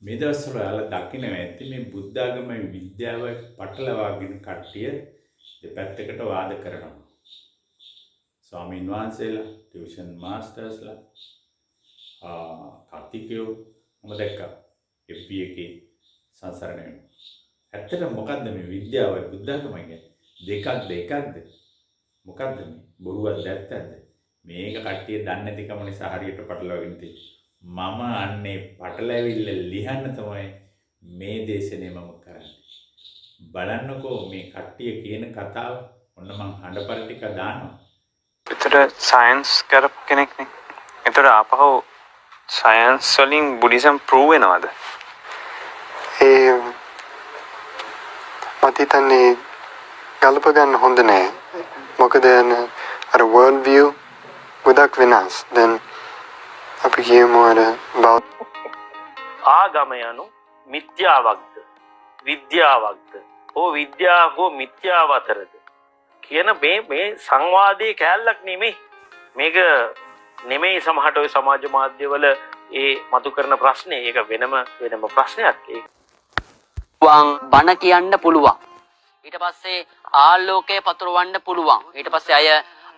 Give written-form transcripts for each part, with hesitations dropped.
මේ දවස්වල ඔයාලා දකිනවා ඇති මේ බුද්ධ ආගමේ විද්‍යාවයි පටලවාගෙන කට්ටිය දෙපැත්තකට වාද කරනවා. ස්වාමීන් වහන්සේලා, ටියුෂන් මාස්ටර්ස්ලා, කතිකයෝ මම දැක්කා FB එකේ සංසරණය වෙනවා. ඇත්තට මොකද්ද මේ විද්‍යාවයි බුද්ධ ආගමයි කියන්නේ? එකක්ද? මොකද්ද මේ? බොරුවක්ද ඇත්තක්ද? මේක කට්ටිය දන්නේ නැතිකම නිසා හරියට පටලවාගෙන තියෙන්නේ. මම අන්නේ පටලැවිල්ල ලියන්න තමයි මේ දේශනේ මම කරන්නේ. බලන්නකෝ මේ කට්ටිය කියන කතාව. ඔන්න මං හඬපර ටික දානවා. ඒතර සයන්ස් කරපු කෙනෙක්නේ. ඒතර ආපහු සයන්ස් වලින් බුද්දිසම් ප්‍රූව් වෙනවද? ඒ මට හිතන්නේ ගලප ගන්න හොඳ නෑ. මොකද අර world view ගොඩක් වෙනස්. දැන් අපි කියමු අර ආගම යනු මිත්‍යාවක්ද විද්‍යාවක්ද හෝ විද්‍යාව හෝ මිත්‍යාව අතරද කියන මේ සංවාදයේ කැලලක් නෙමෙයි. මේක නෙමෙයි සමහරට ඔය සමාජ මාධ්‍යවල ඒ මතු කරන ප්‍රශ්නේ. ඒක වෙනම ප්‍රශ්නයක්. ඒක බණ කියන්න පුළුවන්. ඊට පස්සේ ආලෝකය පතුරවන්න පුළුවන්. ඊට පස්සේ අය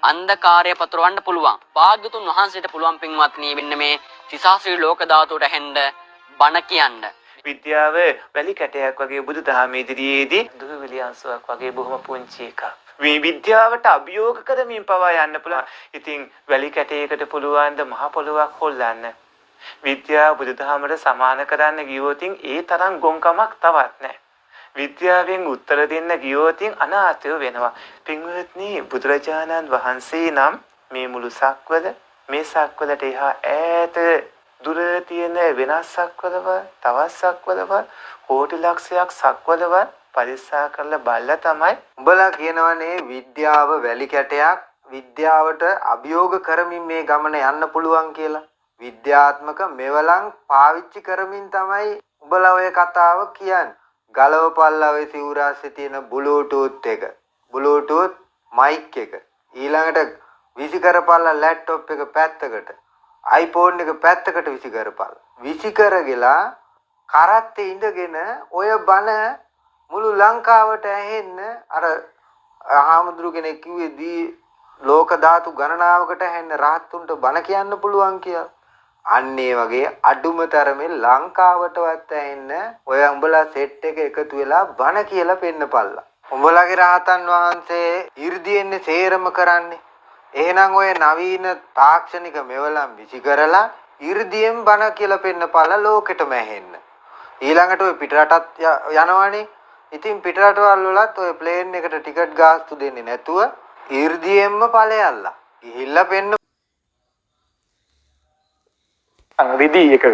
අන්ධකාරය පතුරවන්න පුළුවන්. භාග්‍යතුන් වහන්සේට පුළුවන් පින්වත්නි මෙන්න මේ සිසාශ්‍රී ලෝක ධාතුවට හැන්න බණ කියන්න. විද්‍යාව වැලි කැටයක් වගේ බුදුදහම ඉදිරියේදී දුහවිලි අංශුවක් වගේ බොහොම පුංචි එකක්. මේ විද්‍යාවට අභියෝග කරමින් පවා යන්න පුළුවන්. ඉතින් වැලි කැටයකට පුළුවන් ද මහ පොළොවක් හොල්ලන්න. විද්‍යාව බුදුදහමට සමාන කරන්න ගියොත් ඒ තරම් ගොංකමක් තවත් නැහැ. විද්‍යාවෙන් උත්තර දෙන්න ගියොත් අනාථය වෙනවා. පින්වත්නි බුදුරජාණන් වහන්සේ නම් මේ මුළු සක්වල මේ සක්වලට එහා ඈත දුර තියෙන වෙනස් සක්වලව තවත් සක්වලව කෝටි ලක්ෂයක් සක්වලව පරික්ෂා කරලා බලලා තමයි උඹලා කියනවනේ විද්‍යාව වැලි කැටයක් විද්‍යාවට අභියෝග කරමින් මේ ගමන යන්න පුළුවන් කියලා. විද්‍යාත්මක මෙවලම් පාවිච්චි කරමින් තමයි උඹලා ඔය කතාව කියන්නේ. ගලවපල්ලා ඔය සිවුරාස්සේ තියෙන බ්ලූටූත් එක, බ්ලූටූත් මයික් එක, ඊළඟට විසි කරපල්ලා ලැප්ටොප් එක පැත්තකට, iPhone එක පැත්තකට විසි කරපල්ලා. විසි කරගලා කරත්තේ ඉඳගෙන ඔය බණ මුළු ලංකාවට ඇහෙන්න අර ආහමඳුරු කෙනෙක් කිව්වේදී ලෝක ධාතු ගණනාවකට ඇහෙන්න රහත්තුන්ට බණ කියන්න පුළුවන් කියලා. අන්න ඒ වගේ අඩුම තරමේ ලංකාවටවත් ඇහෙන්න ඔය උඹලා සෙට් එක එකතු වෙලා බණ කියලා පෙන්නපල්ලා. උඹලගේ රහතන් වහන්සේ 이르දීන්නේ සේරම කරන්නේ. එහෙනම් ඔය නවීන තාක්ෂණික මෙවලම් විසි කරලා 이르දීෙන් බණ කියලා පෙන්නපල්ලා ලෝකෙටම ඇහෙන්න. ඊළඟට ඔය පිටරටත් යනවනේ. ඉතින් පිටරටවල් වලත් ඔය ප්ලේන් එකට ටිකට් ගාස්තු දෙන්නේ නැතුව 이르දීෙන්ම ඵලයල්ලා. ගිහිල්ලා පෙන්න විදි එකක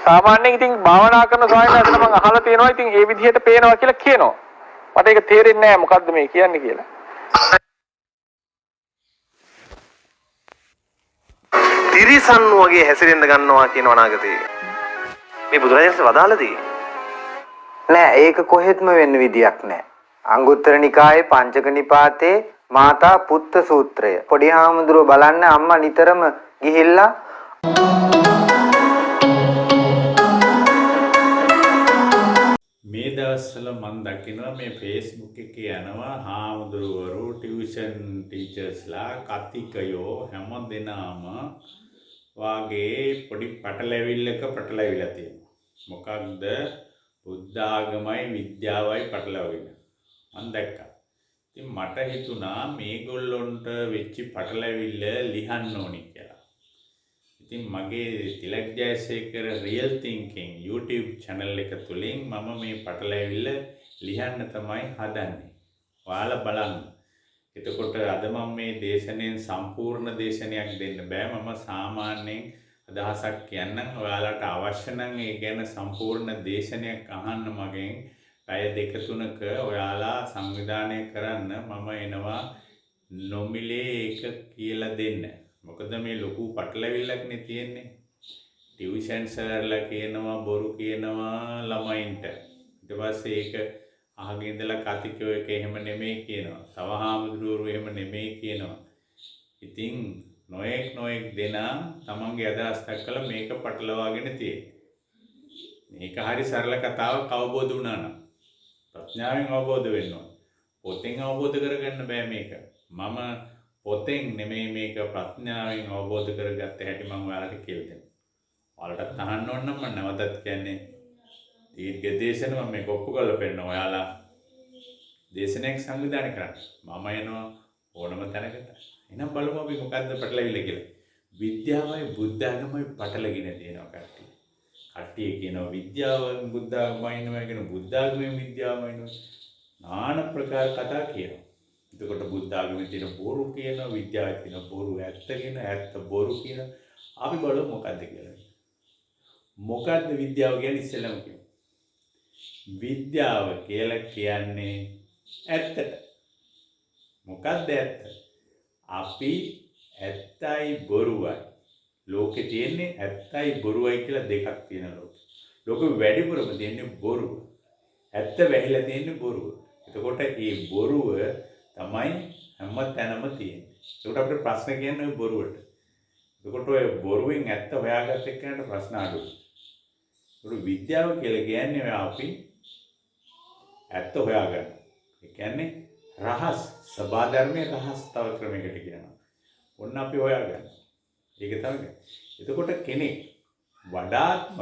සාමාන්‍යයෙන් ඉතින් භාවනා කරන සායනකට මම අහලා තියෙනවා ඉතින් ඒ විදිහට පේනවා කියලා කියනවා. මට ඒක තේරෙන්නේ නැහැ මොකද්ද මේ කියන්නේ කියලා. තිරිසන් වගේ හැසිරෙන්න ගන්නවා කියන අනාගතේ. මේ බුදුරජාණන් වදාළදී නෑ ඒක කොහෙත්ම වෙන්න විදියක් නෑ. අංගුත්තර නිකායේ පංචක නිපාතේ මාතා පුත්ත සූත්‍රය. පොඩි හාමුදුරුව බලන්න අම්මා නිතරම ගිහිල්ලා මේ දවස්වල මම දකිනවා මේ Facebook එකේ යනවා හාමුදුරුවරු ටියුෂන් ටීචර්ස්ලා කතිකයෝ හැම දෙනාම වාගේ පොඩි පටලැවිල්ලක පටලැවිලා තියෙනවා. මොකක්ද බුද්ධ ආගමයි විද්‍යාවයි පටලවගෙන මම දැක්කා. ඉතින් මට හිතුණා මේගොල්ලොන්ට වෙච්ච පටලැවිල්ල ලියන්න ඕනි කියලා. ඉතින් මගේ Tilak Jayasekara real thinking YouTube channel එක තුලින් මම මේ පටලැවිල්ල ලියන්න තමයි හදන්නේ. ඔයාලා බලන්න. එතකොට අද මම මේ දේශනෙන් සම්පූර්ණ දේශනයක් දෙන්න බෑ. මම සාමාන්‍යයෙන් අදහසක් කියන්නම්. ඔයාලට අවශ්‍ය නම් ඒ ගැන සම්පූර්ණ දේශනයක් අහන්න මගෙන් පැය 2-3ක ඔයාලා සංවිධානය කරන්න මම එනවා නොමිලේ ඒක කියලා දෙන්න. මොකද මේ ලොකු පටලැවිල්ලක් නේ තියෙන්නේ. ටියුෂන් සර්ලා කියනවා බොරු කියනවා ළමයින්ට. ඊට පස්සේ ඒක අහගෙන ඉඳලා කතිකෝ එක එහෙම නෙමෙයි කියනවා. සවහාමුදුරුවෝ එහෙම නෙමෙයි කියනවා. ඉතින් නොඑක් දෙනා තමන්ගේ අදහස් දක්වලා මේක පටලවාගෙන තියෙනවා. මේක හරි සරල කතාවක් අවබෝධ වුණා නම් ප්‍රඥාවෙන් අවබෝධ වෙන්න ඕන. පොතෙන් අවබෝධ කරගන්න බෑ මේක. මම පොතෙන් නෙමෙයි මේක ප්‍රඥාවෙන් අවබෝධ කරගත්ත හැටි මම ඔයාලට කියලා දෙනවා. ඔයාලට අහන්න ඕන නම් මම නැවතත් කියන්නේ දීර්ඝ දේශන මම මේක ඔප්පු කරලා පෙන්නන ඔයාලා දේශනයක් සංවිධානය කරන්න. මම එනවා ඕනම තැනකට. එහෙනම් බලමු අපි මොකද්ද පැටලවිල්ල කියලා. විද්‍යාවයි බුද්ධ ආගමයි පැටලගෙන තියෙනවා කට්ටිය. කට්ටිය කියනවා විද්‍යාවෙන් බුද්ධ ආගමයි ඉන්නවා කියන බුද්ධ ආගමෙන් විද්‍යාවයි ඉන්නවා. নানা ප්‍රකාර කතා කියනවා. එතකොට බුද්ධ ආගමේ තියෙන බොරු කියනවා විද්‍යාවේ තියෙන බොරු ඇත්ත කියන ඇත්ත බොරු කියන අපි බලමු මොකද්ද කියලා. මොකද්ද විද්‍යාව කියන්නේ ඉස්සෙල්ලාම කියමු. විද්‍යාව කියලා කියන්නේ ඇත්තට. මොකක්ද ඇත්ත? අපි ඇත්තයි බොරුවයි. ලෝකේ තියෙන්නේ ඇත්තයි බොරුවයි කියලා දෙකක් තියෙන ලෝකෙ. ලෝකෙ වැඩිපුරම තියෙන්නේ බොරුව. ඇත්ත වැහිලා තියෙන්නේ බොරුව. එතකොට මේ බොරුව තමයි හැම තැනම තියෙන්නේ. ඒකට අපිට ප්‍රශ්න කියන්නේ බොරුවට. එතකොට ඔය බොරුවෙන් ඇත්ත හොයාගත්ත එක්කනට ප්‍රශ්න අඩුයි. ඒක විද්‍යාව කියලා කියන්නේ අපි ඇත්ත හොයාගන්න. ඒ කියන්නේ රහස් සබා ධර්මයේ රහස් තව ක්‍රමයකට කියනවා. ඔන්න අපි හොයාගන්න. ඒක තමයි. එතකොට කෙනෙක් වඩාත්ම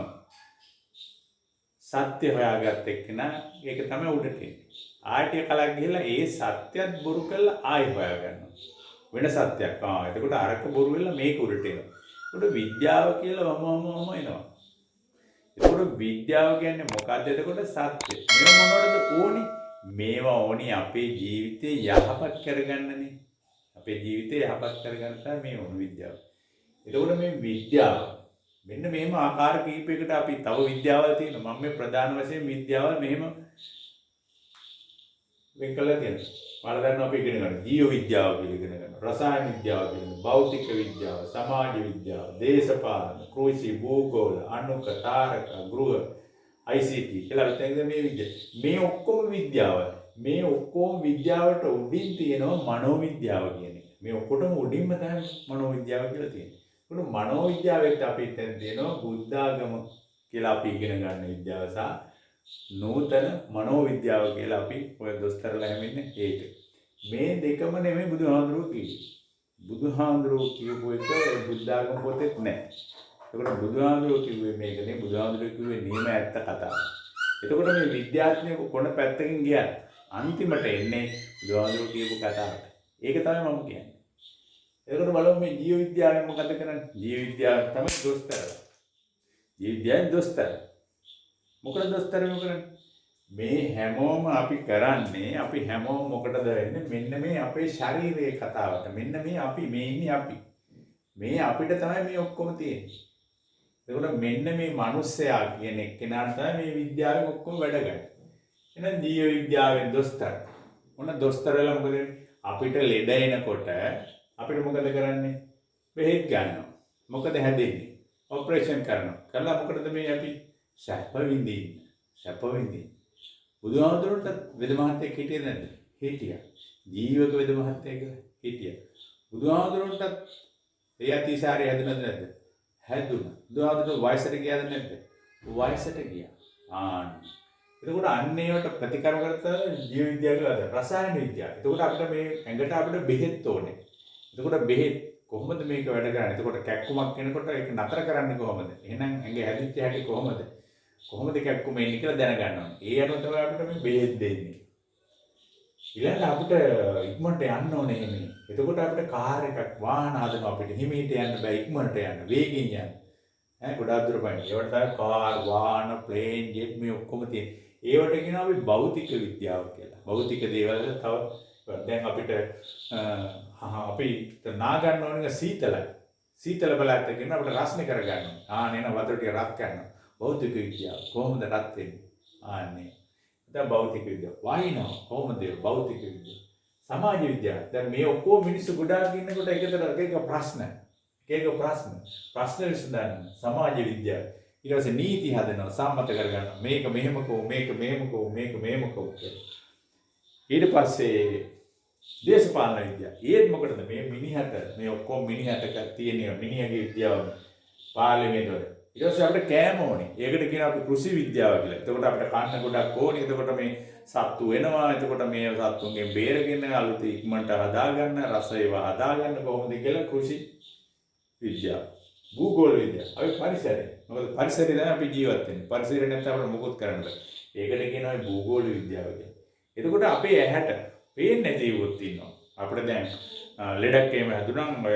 සත්‍ය හොයාගත්ත එක්කෙනා ඒක තමයි උඩට එන්නේ. ආයතිය කලක් ගිහලා ඒ සත්‍යත් බොරු කරලා ආයෙ හොයාගන්නවා. වෙන සත්‍යයක්. එතකොට අරක බොරු වෙලා මේක උඩට එනවා. ඒකට විද්‍යාව කියලා වමවම එනවා. එතකොට විද්‍යාව කියන්නේ මොකක්ද? එතකොට සත්‍ය. මේව මොනවටද ඕනේ? මේවා ඕනේ අපේ ජීවිතේ යහපත් කරගන්නනේ. අපේ ජීවිතේ යහපත් කරගන්න තමයි මේ ඕන විද්‍යාව. එතකොට මේ විද්‍යාව මෙන්න මෙහෙම ආකාර කීපයකට අපි තව විද්‍යාවල් තියෙනවා. මම මේ ප්‍රධාන වශයෙන් විද්‍යාවල් මෙහෙම වෙන් කළා තියෙනවා. ඔයාලා දන්නවා අපි ඉගෙන ගන්න ජීව විද්‍යාව කියලා ඉගෙන ගන්නවා. රසායන විද්‍යාව කියලා, භෞතික විද්‍යාව, සමාජ විද්‍යාව, දේශපාලන, කෘෂි, භූගෝල, අණුක, තාරක, ගෘහ, ICT කියලා හිතන්නේ මේ විද්‍යාව. මේ ඔක්කොම විද්‍යාව. මේ ඔක්කොම විද්‍යාවට උඩින් තියෙනවා මනෝවිද්‍යාව කියන එක. මේ ඔක්කොටම උඩින්ම තමයි මනෝවිද්‍යාව කියලා තියෙන්නේ. ඒක මනෝවිද්‍යාවෙත් අපි හිතන දෙනවා බුද්ධාගම කියලා අපි ඉගෙන ගන්න විද්‍යාව සහ නූතන මනෝවිද්‍යාව කියලා අපි ඔය දොස්තරලා හැමින්නේ ඒක. මේ දෙකම නෙමෙයි බුදුහාඳුරුවෝ කිව්වේ. බුදුහාඳුරුවෝ කියපු එක බුද්ධාගම පොතේත් නැහැ. ඒකට බුදුහාඳුරුවෝ කිව්වේ මේක නේ බුදුහාඳුරුවෝ කිව්වේ නියම ඇත්ත කතාව. එතකොට මේ විද්‍යාඥයෙකු කොන පැත්තකින් ගියත් අන්තිමට එන්නේ බුදුහාඳුරුවෝ කියපු කතාවට. ඒක තමයි මම කියන්නේ. එතකොට බලමු මේ ජීව විද්‍යාවෙන් මොකද කරන්නේ? ජීව විද්‍යාව තමයි දොස්තරලා. ජීව විද්‍යාවෙන් දොස්තර. මොකද දොස්තර කරන්නේ? මේ හැමෝම අපි කරන්නේ අපි හැමෝම මොකටද වෙන්නේ? මෙන්න මේ අපේ ශරීරයේ කතාවට. මෙන්න මේ අපි මේ ඉන්නේ අපි. මේ අපිට තමයි මේ ඔක්කොම තියෙන්නේ. ඒකට මෙන්න මේ මිනිස්සයා කියන එක්කෙනාට තමයි මේ විද්‍යාවෙන් ඔක්කොම වැඩ ගන්න. එහෙනම් ජීව විද්‍යාවෙන් දොස්තර. මොන දොස්තරලා මොකද අපිට ලෙඩ එනකොට අපිට මොකද කරන්නේ? බෙහෙත් ගන්නවා. මොකද හැදෙන්නේ? ඔපරේෂන් කරනවා. කළා මොකටද මේ අපි සැප විඳින්න. සැප විඳින්න. බුදුහාමුදුරන්ට වෙද මහත්තයෙක් හිටියේ නැද්ද? හිටියා. ජීවක වෙද මහත්තයෙක් හිටියා. බුදුහාමුදුරන්ට ඒ අතිසාරය හැදුනද නැද්ද? හැදුනා. බුදුහාමුදුරන් වයසට ගියාද නැද්ද? වයසට ගියා. එතකොට අන්න ඒවට ප්‍රතිකර්ම කරලා ජීව විද්‍යාව කියලා රසායන විද්‍යාව. එතකොට අපිට මේ ඇඟට අපිට බෙහෙත් ඕනේ. එතකොට බෙහෙත් කොහොමද මේක වැඩ කරන්නේ? එතකොට කැක්කුමක් එනකොට ඒක නතර කරන්නේ කොහොමද? එහෙනම් ඇඟ හැදිච්ච හැටි කොහොමද? කොහොමද කැක්කුම එන්නේ කියලා දැනගන්න ඕනේ. ඒ අනුව තමයි අපිට මේ බෙහෙත් දෙන්නේ. ඊළඟට අපිට ඉක්මනට යන්න ඕනේ එහෙම. එතකොට අපිට කාර් එකක් වාහන හදනවා අපිට හිමීට යන්න බෑ ඉක්මනට යන්න වේගෙන් යන්න. ගොඩාක් දුර පයින්. ඒවට තමයි කාර් වාහන ප්ලේන් ජෙට් මේ ඔක්කොම තියෙන්නේ. ඒවට කියනවා අපි භෞතික විද්‍යාව කියලා. භෞතික දේවල් තව දැන් අපිට අපි නා ගන්න ඕනේ සීතලයි. සීතල බලයත් කියන අපිට රස්නේ කරගන්න. නේන වතුර ටික රත් කරනවා. භෞතික විද්‍යාව කොහොමද රත් වෙන්නේ? ආන්නේ. දැන් භෞතික විද්‍යාව. වයින්නවා කොහොමද භෞතික විද්‍යාව? සමාජ විද්‍යාව. දැන් මේ ඔක්කොම මිනිස්සු ගොඩාක් ඉන්නකොට එක ප්‍රශ්න. එක ප්‍රශ්න විසඳන්න සමාජ විද්‍යාව. ඊට පස්සේ නීති හදනවා සම්මත කරගන්නවා. මේක මෙහෙම කෝ මේක මෙහෙම කෝ මේක මෙහෙම කෝ කියලා. ඊට පස්සේ දේශපාලන විද්‍යාව. ඒත් මොකටද මේ මිනිහට මේ ඔක්කොම මිනිහට තියෙන මිනිහගේ විද්‍යාව පාර්ලිමේන්තුවල. ඊට පස්සේ අපිට කෑම ඕනේ. ඒකට කියනවා අපි කෘෂි විද්‍යාව කියලා. එතකොට අපිට කන්න ගොඩක් ඕනේ. එතකොට මේ සත්තු වෙනවා. එතකොට මේ සත්තුන්ගෙන් බේරගෙන අලුත් ඉක්මනට හදාගන්න, රස ඒවා හදාගන්න කොහොමද කියලා කෘෂි විද්‍යාව. භූගෝල විද්‍යාව. අපි පරිසරය. මොකද පරිසරය තමයි අපි ජීවත් වෙන්නේ. පරිසරය නැත්නම් අපිට මොකොත් කරන්න බෑ. ඒකට කියනවා භූගෝල විද්‍යාව කියලා. එතකොට අපේ ඇහැට පේන්නේ නැති වුත් ඉන්නවා. අපිට දැන් ලෙඩක් එහෙම හැදුනම්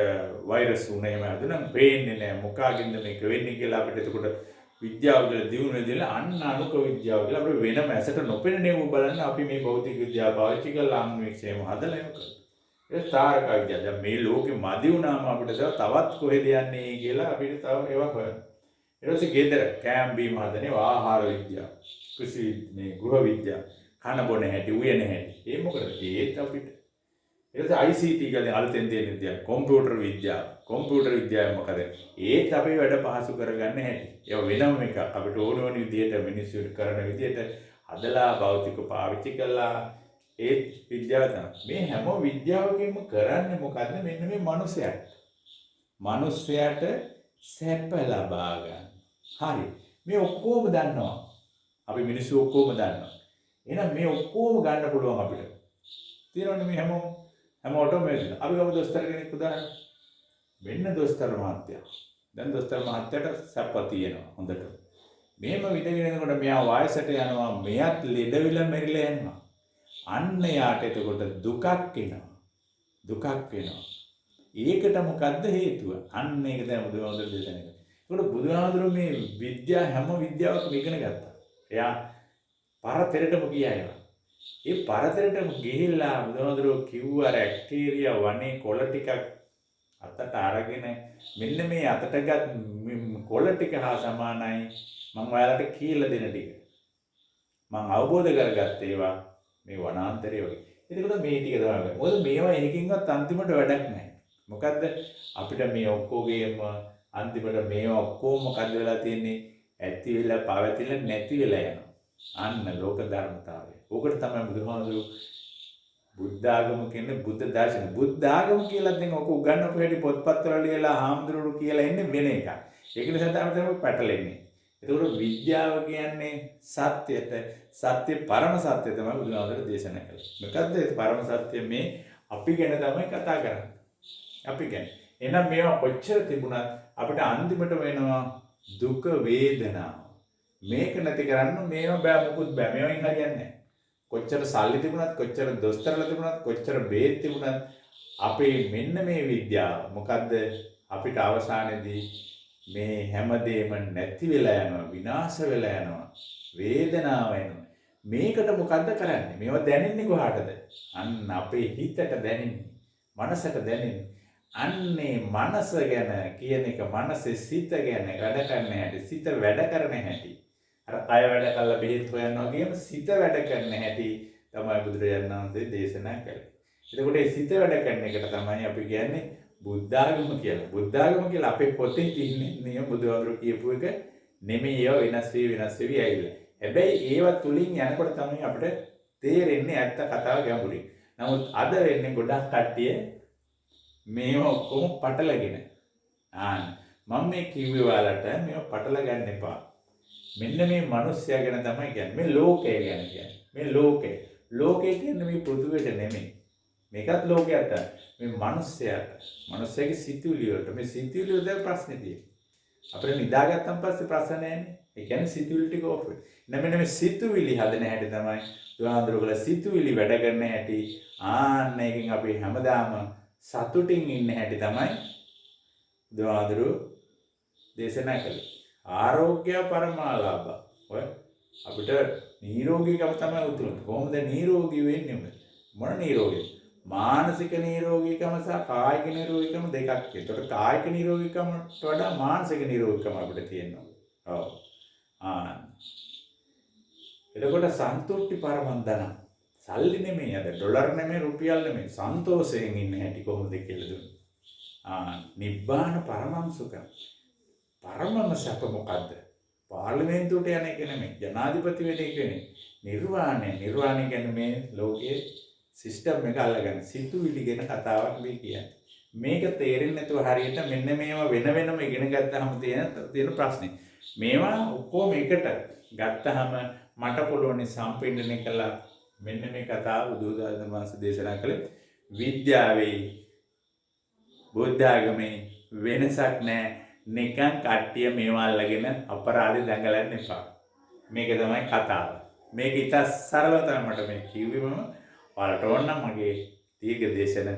වෛරස් උනේ එහෙම හැදුනම් පේන්නේ නැහැ. මොකාගෙන්ද මේක වෙන්නේ කියලා අපිට එතකොට විද්‍යාව කියලා දියුණු වෙදලා අන්න අනුක විද්‍යාව කියලා අපිට වෙනම ඇසට නොපෙනෙන ඒවා බලන්න අපි මේ භෞතික විද්‍යාව පාවිච්චි කරලා අන්වීක්ෂයම හදලා ඒක කරනවා. ඒ තාරක විද්‍යාව. දැන් මේ ලෝකෙ මදි වුණාම අපිට තවත් කොහෙද යන්නේ කියලා අපිට තව ඒවා හොයන්න. ඊට පස්සේ ගෙදර කෑම බීම හදන්නේ ආහාර විද්‍යාව. කෘෂි මේ ගෘහ විද්‍යාව. කන බොන හැටි උයන හැටි. ඒ මොකද ඒත් අපිට ඊට පස්සේ ICT කියන්නේ අලුතෙන් තියෙන විද්‍යාව. කොම්පියුටර් විද්‍යාව. කොම්පියුටර් විද්‍යාව මොකද? ඒත් අපේ වැඩ පහසු කරගන්න හැටි. ඒක වෙනම එකක්. අපිට ඕන විදිහට මිනිස්සු කරන විදිහට හදලා භෞතික පාවිච්චි කළා. ඒ විද්‍යාව තමයි. මේ හැම විද්‍යාවකින්ම කරන්නේ මොකද්ද? මෙන්න මේ මනුස්සයාට. මනුස්සයාට සැප ලබා ගන්න. හරි. මේ ඔක්කොම දන්නවා. අපි මිනිස්සු ඔක්කොම දන්නවා. එහෙනම් මේ ඔක්කොම ගන්න පුළුවන් අපිට. තියෙනවනේ මේ හැමෝටම මේ දෙන. අපි ගමු දොස්තර කෙනෙක් උදාහරණ. වෙන්න දොස්තර මහත්තයා. දැන් දොස්තර මහත්තයාට සැප තියෙනවා හොඳට. මෙහෙම විඳගෙන යනකොට මෙයා වයසට යනවා. මෙයාත් ලෙඩවිල මෙරිලා යනවා. අන්න යාට එතකොට දුකක් එනවා. දුකක් වෙනවා. ඒකට මොකද්ද හේතුව? අන්න ඒක තමයි බුදුහාමුදුරුවෝ දේශනා කරන්නේ. ඒකට බුදුහාමුදුරුවෝ මේ විද්‍යාව හැම විද්‍යාවකම ඉගෙන ගත්තා. එයා පරතරටම ගියා ඒවා. ඒ පරතරටම ගිහිල්ලා බුදුහාමුදුරුවෝ කිව්ව අර ඇක්ටීරියා වනේ කොළ ටිකක් අතට අරගෙන මෙන්න මේ අතට ගත් කොළ ටික හා සමානයි මම ඔයාලට කියලා දෙන ටික. මම අවබෝධ කරගත්ත ඒවා මේ වනාන්තරයේ වගේ. එතකොට මේ ටික තමයි. මොකද මේවා එකකින්වත් අන්තිමට වැඩක් නැහැ. මොකද්ද අපිට මේ ඔක්කොගේම අන්තිමට මේවා ඔක්කොම මොකද්ද වෙලා තියෙන්නේ? ඇති වෙලා පවතිලා නැති වෙලා යනවා. අන්න ලෝක ධර්මතාවය. ඕකට තමයි බුදුහාමුදුරුවෝ බුද්ධ ආගම කියන්නේ බුද්ධ දර්ශන. බුද්ධ ආගම කියලා දැන් ඔක උගන්වපු හැටි පොත්පත්වල ලියලා හාමුදුරුවෝ කියලා ඉන්නේ වෙන එකක්. ඒක නිසා තමයි පැටලෙන්නේ. ඒකෝර විද්‍යාව කියන්නේ සත්‍යයට සත්‍ය පරම සත්‍ය තමයි බුදුහාමුදුරුවෝ දේශනා කළේ. මොකද්ද ඒ පරම සත්‍ය? මේ අපි ගැන තමයි කතා කරන්නේ. අපි ගැන. එහෙනම් මේවා කොච්චර තිබුණත් අපිට අන්තිමට වෙනවා දුක වේදනාව. මේක නැති කරන්න මේවා බෑ මොකුත් බෑ. මේවෙන් හරියන්නේ නැහැ. කොච්චර සල්ලි තිබුණත් කොච්චර දොස්තරලා තිබුණත් කොච්චර බේත් තිබුණත් අපේ මෙන්න මේ විද්‍යාව මොකද්ද අපිට අවසානයේදී මේ හැමදේම නැති වෙලා යනවා විනාශ වෙලා යනවා වේදනාව එනවා. මේකට මොකද්ද කරන්නේ? මේවා දැනෙන්නේ කොහාටද? අන්න අපේ හිතට දැනෙන්නේ. මනසට දැනෙන්නේ. අන්නේ මනස ගැන කියන එක මනසේ සිත ගැන වැඩ කරන හැටි සිත වැඩ කරන හැටි අර කය වැඩ කළා බෙහෙත් හොයනවා වගේම සිත වැඩ කරන හැටි තමයි බුදුරජාණන් වහන්සේ දේශනා කළේ. එතකොට මේ සිත වැඩ කරන එකට තමයි අපි කියන්නේ බුද්ධ ආගම කියලා. බුද්ධ ආගම කියලා අපේ පොතේ තියෙන නියම බුදුහාමුදුරුවෝ කියපු එක නෙමෙයි. ඒවා වෙනස් වෙවි ඇවිල්ලා. හැබැයි ඒවා තුලින් යනකොට තමයි අපිට තේරෙන්නේ ඇත්ත කතාව ගැඹුරින්. නමුත් අද වෙන්නේ ගොඩක් කට්ටිය මේවා ඔක්කොම පටලගෙන. මම මේ කිව්වේ ඔයාලට මේවා පටල ගන්න එපා. මෙන්න මේ මිනිස්සයා ගැන තමයි කියන්නේ. මේ ලෝකය ගැන කියන්නේ. මේ ලෝකය කියන්නේ මේ පෘථිවියට නෙමෙයි. මේකත් ලෝකයක් තමයි. මේ මිනිස්සයාට. මිනිස්සයාගේ සිතුවිලි වලට මේ සිතුවිලි වල ප්‍රශ්නේ තියෙන්නේ. අපිට නිදාගත්තන් පස්සේ ප්‍රශ්න නැහැනේ. ඒ කියන්නේ සිතුවිලි ටික ඔෆ් වෙනවා. මෙන්න මේ සිතුවිලි හදන හැටි තමයි දුහාඳුරගල සිතුවිලි වැඩ කරන හැටි. ආන්න එකෙන් අපි හැමදාම සතුටින් ඉන්න හැටි තමයි දුහාඳුරු දේශනා කළේ. ආරෝග්‍ය පරමාලාභ. ඔය අපිට නිරෝගීකම තමයි උතුරන. කොහොමද නිරෝගී වෙන්නේ? මොන නිරෝගී? මානසික නිරෝගීකම සහ කායික නිරෝගීකම දෙකක්. ඒකට කායික නිරෝගීකමට වඩා මානසික නිරෝගීකම අපිට තියෙනවා. ඔව්. එතකොට සන්තුෂ්ටි පරමන්දන. සල්ලි නෙමෙයි අද ඩොලර් නෙමෙයි රුපියල් නෙමෙයි සන්තෝෂයෙන් ඉන්න හැටි කොහොමද කියලා දුන්නේ. නිබ්බාන පරමං සුඛං. පරමම සැප මොකද්ද? පාර්ලිමේන්තුවට යන එක නෙමෙයි. ජනාධිපති වෙන එක නෙමෙයි. නිර්වාණය. නිර්වාණය කියන්නේ මේ ලෝකයේ සිස්ටම් එක අල්ලගන්න. සිතුවිලි ගැන කතාවක් මේ කියන්නේ. මේක තේරෙන්නේ නැතුව හරියට මෙන්න මේවා වෙන වෙනම ඉගෙන ගත්තාම තියෙන ප්‍රශ්නේ. මේවා ඔක්කොම එකට ගත්තහම මට පුළුවන් සම්පින්ඩණය කළා මෙන්න මේ කතාව බුදුරජාණන් වහන්සේ දේශනා කළේ විද්‍යාවේ බුද්ධ ආගමේ වෙනසක් නැහැ. නිකන් කට්ටිය මේවා අල්ලගෙන අපරාධ දඟලන්න එපා. මේක තමයි කතාව. මේක ඉතා සරල තමයි මට මේ කිව්වේ මම. ඔයාලට ඕන නම් මගේ දීර්ඝ දේශන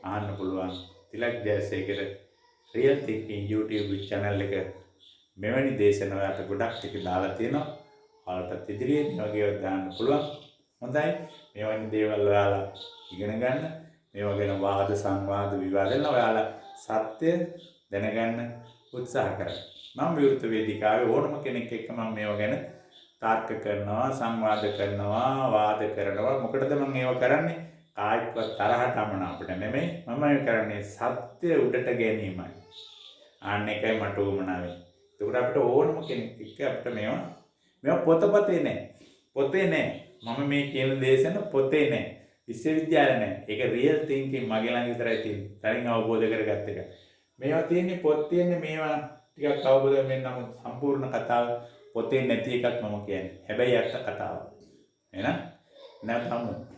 අහන්න පුළුවන්. Tilak Jayasekara real thinking YouTube channel එක මෙවැනි දේශන ඔයාලට ගොඩක් ටික දාලා තියෙනවා. ඔයාලට ඉදිරියේ මේ වගේ දාන්න පුළුවන්. හොඳයි. මෙවැනි දේවල් ඔයාලා ඉගෙන ගන්න. මේවා ගැන වාද සංවාද විවාදෙන්න ඔයාලා සත්‍ය දැනගන්න උත්සාහ කරන්න. මම විවෘත වේදිකාවේ ඕනම කෙනෙක් එක්ක මම මේවා ගැන තර්ක කරනවා, සංවාද කරනවා, වාද කරනවා. මොකටද මම ඒව කරන්නේ? කායිකව තරහට අපිට නෙමෙයි. මම කරන්නේ සත්‍ය උඩට ගැනීමයි. ආන්න එකයි මට උවමනා වෙන්නේ. ඒකට අපිට ඕනම කෙනෙක් එක්ක අපිට මේවා පොතපතේ නෑ. පොතේ නෑ. මම මේ කියන දේශන පොතේ නෑ. විශ්වවිද්‍යාලේ නෑ. ඒක රියල් තින්කින් මගේ ළඟ විතරයි තියෙන්නේ. තනින් අවබෝධ කරගත්ත එක. මේවා තියෙන්නේ පොත් තියෙන්නේ මේවා ටිකක් අවබෝධ වෙන්න නම් සම්පූර්ණ කතාව පොතේ නැති එකක් මම කියන්නේ. හැබැයි ඇත්ත කතාව. එහෙනම් නැත්නම්